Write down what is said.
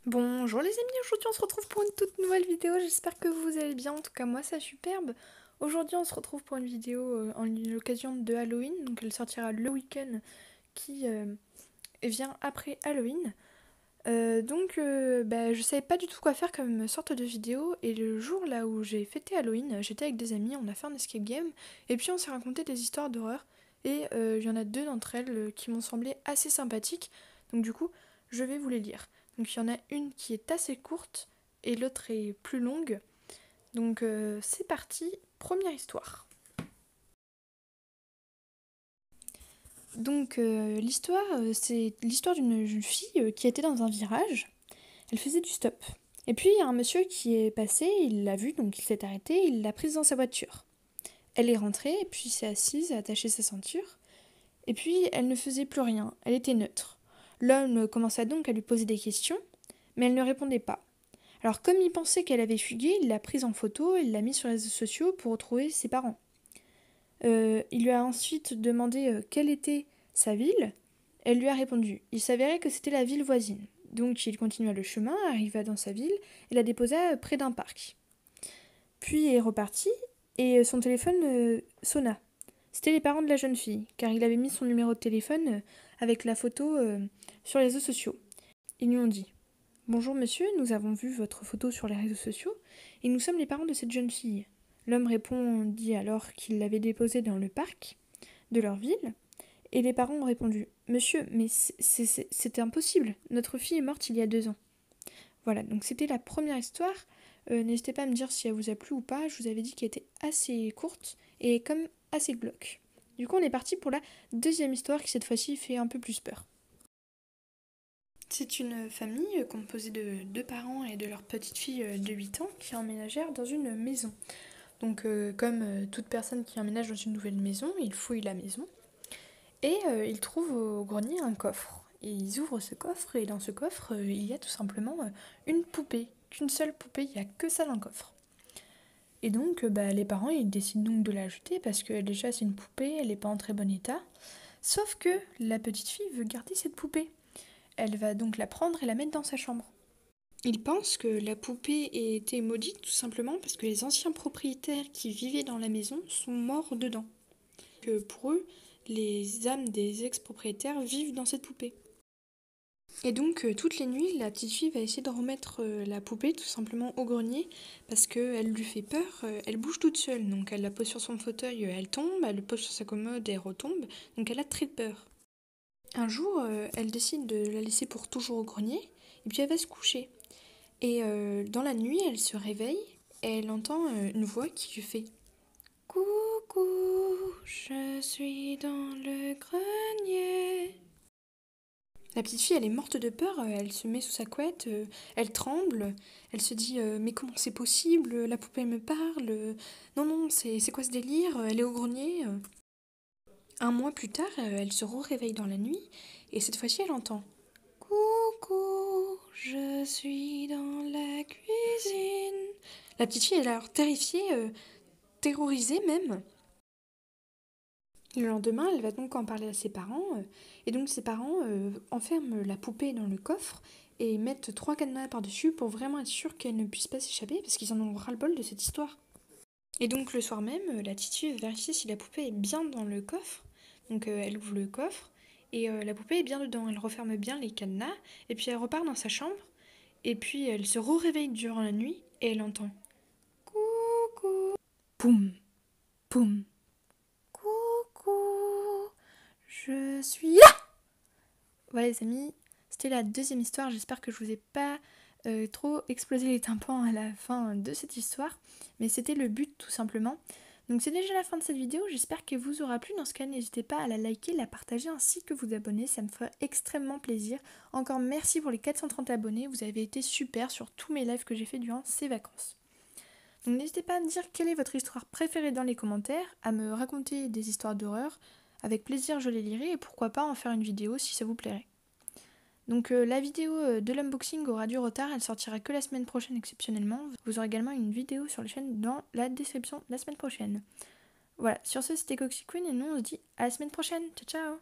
Bonjour les amis, aujourd'hui on se retrouve pour une toute nouvelle vidéo, j'espère que vous allez bien, en tout cas moi ça superbe. Aujourd'hui on se retrouve pour une vidéo en l'occasion de Halloween, donc elle sortira le week-end qui vient après Halloween. Je savais pas du tout quoi faire comme sorte de vidéo, et le jour là où j'ai fêté Halloween, j'étais avec des amis, on a fait un escape game, et puis on s'est raconté des histoires d'horreur, et il y en a deux d'entre elles qui m'ont semblé assez sympathiques, donc du coup je vais vous les lire. Donc il y en a une qui est assez courte, et l'autre est plus longue, donc c'est parti, première histoire. Donc l'histoire, c'est l'histoire d'une jeune fille qui était dans un virage. Elle faisait du stop. Et puis il y a un monsieur qui est passé, il l'a vu, donc il s'est arrêté, il l'a prise dans sa voiture. Elle est rentrée, et puis s'est assise, a attaché sa ceinture, et puis elle ne faisait plus rien, elle était neutre. L'homme commença donc à lui poser des questions, mais elle ne répondait pas. Alors comme il pensait qu'elle avait fugué, il l'a prise en photo et l'a mise sur les réseaux sociaux pour retrouver ses parents. Il lui a ensuite demandé quelle était sa ville. Elle lui a répondu. Il s'avérait que c'était la ville voisine. Donc il continua le chemin, arriva dans sa ville et la déposa près d'un parc. Puis il est reparti et son téléphone sonna. C'était les parents de la jeune fille, car il avait mis son numéro de téléphone avec la photo sur les réseaux sociaux. Ils lui ont dit: Bonjour monsieur, nous avons vu votre photo sur les réseaux sociaux et nous sommes les parents de cette jeune fille. L'homme répondit alors qu'il l'avait déposée dans le parc de leur ville, et les parents ont répondu: Monsieur, mais c'était impossible, notre fille est morte il y a 2 ans. Voilà, donc c'était la première histoire. N'hésitez pas à me dire si elle vous a plu ou pas, je vous avais dit qu'elle était assez courte et comme assez glauque. Du coup on est parti pour la deuxième histoire qui cette fois-ci fait un peu plus peur. C'est une famille composée de 2 parents et de leur petite fille de 8 ans qui emménagèrent dans une maison. Donc comme toute personne qui emménage dans une nouvelle maison, ils fouillent la maison et ils trouvent au grenier un coffre. Et ils ouvrent ce coffre et dans ce coffre, il y a tout simplement une poupée. Qu'une seule poupée, il n'y a que ça dans le coffre. Et donc les parents ils décident donc de la jeter parce que déjà c'est une poupée, elle n'est pas en très bon état. Sauf que la petite fille veut garder cette poupée. Elle va donc la prendre et la mettre dans sa chambre. Ils pensent que la poupée ait été maudite tout simplement parce que les anciens propriétaires qui vivaient dans la maison sont morts dedans. Que pour eux, les âmes des ex-propriétaires vivent dans cette poupée. Et donc toutes les nuits, la petite fille va essayer de remettre la poupée tout simplement au grenier parce qu'elle lui fait peur, elle bouge toute seule. Donc elle la pose sur son fauteuil, elle tombe, elle le pose sur sa commode, elle retombe. Donc elle a très peur. Un jour, elle décide de la laisser pour toujours au grenier et puis elle va se coucher. Et dans la nuit, elle se réveille et elle entend une voix qui lui fait: Coucou, je suis dans le grenier. La petite fille, elle est morte de peur, elle se met sous sa couette, elle tremble, elle se dit mais comment c'est possible, la poupée me parle, non, non, c'est quoi ce délire, elle est au grenier. Un mois plus tard, elle se réveille dans la nuit et cette fois-ci, elle entend: Coucou, je suis dans la cuisine. La petite fille, elle est alors terrifiée, terrorisée même. Le lendemain, elle va donc en parler à ses parents, et donc ses parents enferment la poupée dans le coffre et mettent 3 cadenas par-dessus pour vraiment être sûr qu'elle ne puisse pas s'échapper parce qu'ils en ont ras-le-bol de cette histoire. Et donc le soir même, la petite fille va vérifier si la poupée est bien dans le coffre. Donc elle ouvre le coffre et la poupée est bien dedans. Elle referme bien les cadenas et puis elle repart dans sa chambre. Et puis elle se réveille durant la nuit et elle entend coucou. Poum, poum. Coucou, je suis là. Voilà les amis, c'était la deuxième histoire. J'espère que je vous ai pas trop explosé les tympans à la fin de cette histoire. Mais c'était le but tout simplement. Donc c'est déjà la fin de cette vidéo, j'espère qu'elle vous aura plu. Dans ce cas, n'hésitez pas à la liker, la partager ainsi que vous abonner, ça me fera extrêmement plaisir. Encore merci pour les 430 abonnés, vous avez été super sur tous mes lives que j'ai fait durant ces vacances. Donc n'hésitez pas à me dire quelle est votre histoire préférée dans les commentaires, à me raconter des histoires d'horreur. Avec plaisir je les lirai et pourquoi pas en faire une vidéo si ça vous plairait. Donc la vidéo de l'unboxing aura du retard, elle sortira que la semaine prochaine exceptionnellement. Vous aurez également une vidéo sur la chaîne dans la description la semaine prochaine. Voilà, sur ce c'était Coxy Queen et nous on se dit à la semaine prochaine. Ciao ciao.